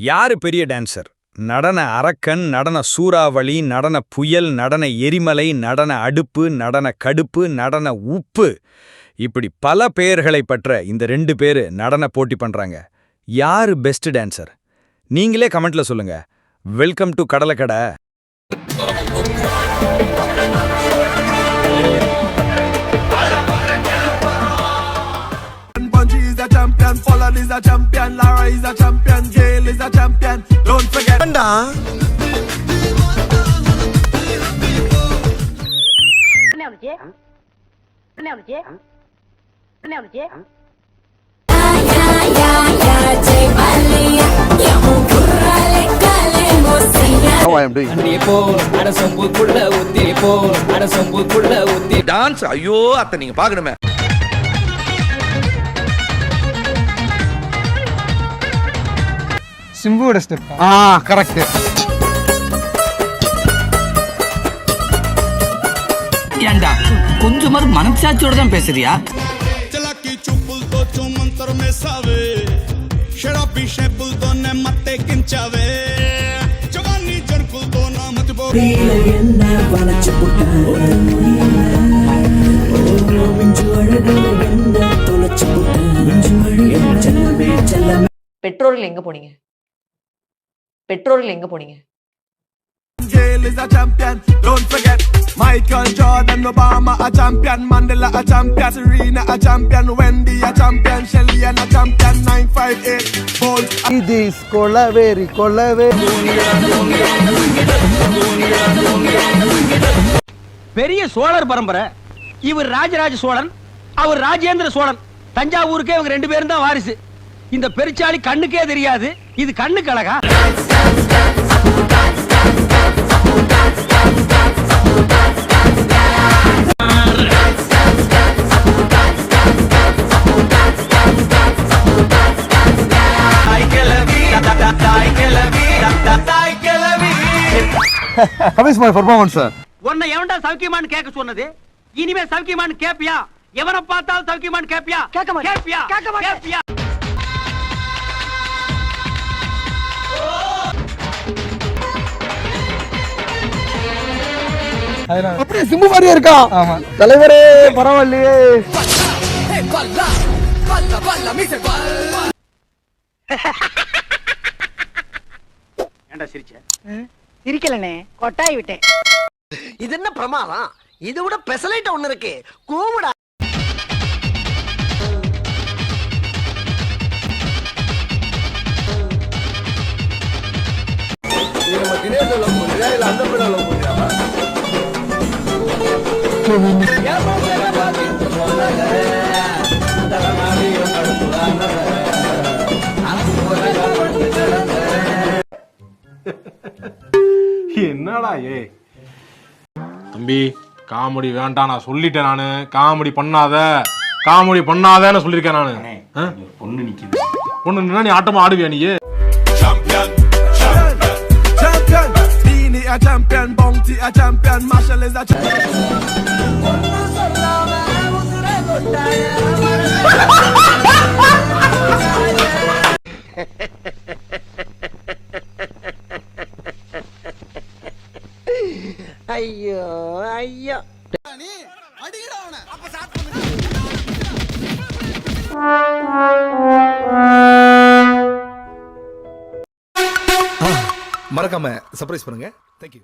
யாரு பெரிய டான்சர்? நடன அரக்கன், நடன சூறாவளி, நடன புயல், நடன எரிமலை, நடன அடுப்பு, நடன கடுப்பு, நடன உப்பு, இப்படி பல பெயர்களை பற்ற இந்த 2 பேரு நடன போட்டி பண்றாங்க. யாரு பெஸ்ட் டான்சர்? நீங்களே கமெண்ட்ல சொல்லுங்க. வெல்கம் டு கடலக்கடை. Champion, Follow is a champion, Lara is a champion, Gail is a champion. Don't forget. என்ன டான்ஸ் ஐயோ அத்தை நீங்க பாக்கணுமே. சிம்புவோட ஸ்டெப் கரெக்ட். ஏண்டா கொஞ்சமாவது மனசாட்சியோட தான் பேசுறியா? चलाकी चुपुल तो चुमंतर में सावे शराबी शेपुल तो ने मत्ते किंचावे जवानी जरकुल तो ना मत बो என்ன வளைச்சு போட்டான் மிஞ்சு அழகு என்ன தொலைச்சு போட்டான் மிஞ்சு அழகு செல்லமே செல்லமே. பெற்றோர்கள் எங்க போனீங்க? பெற்றோர்கள் எங்க போனீங்க? Gail is a champion. Don't forget. Michael Jordan, Obama a champion, Mandela a champion, Serena a champion, Wendy a champion, Shelly a champion, 958 Bolt. இது கொலவேரி கொலவேரி. பெரிய சோழர் பரம்பரை. இவர் ராஜராஜ சோழன், அவர் ராஜேந்திர சோழன். தஞ்சாவூருக்கே இவங்க 2 பேரும் தான் வாரிசு. இந்த பெருச்சாளி கண்ணுக்கே தெரியாது. இது கண்ணுக்கு அழகா? How is my performance, sir? உன்னை எவன்டா சௌக்கியமான்னு கேட்க சொன்னது? இனிமே சௌக்கியமான்னு கேப்பியா? எவனை பார்த்தாலும் சௌக்கியமான்னு கேப்பியா? கேப்பியா? கேப்பியா? அப்படியே சிம்பு மாதிரியே இருக்கா? ஆமா தலைவரே பரவாயில்லையே. ஏண்டா சிரிச்ச? சிரிக்கலனே, கொட்டாய் விட்டேன். இது என்ன பிரமாதம்? இது விட பெசலைட் ஒண்ணு இருக்கு. கூவுடா. என்னடா ஏ தம்பி, காமெடி வேண்டாம் நான் சொல்லிட்டேன். நானு காமெடி பண்ணாதன்னு சொல்லிருக்கேன் நானு. பொண்ணு நிக்குது, பொண்ணு நின்னா நீ ஆட்டமா ஆடுவியா நீ? Champion, champion, champion. Dini a champion, Bounty a champion, Marshall is a champion. ஐயோ ஐயோ. மறக்காம சர்ப்ரைஸ் பண்ணுங்க. Thank you.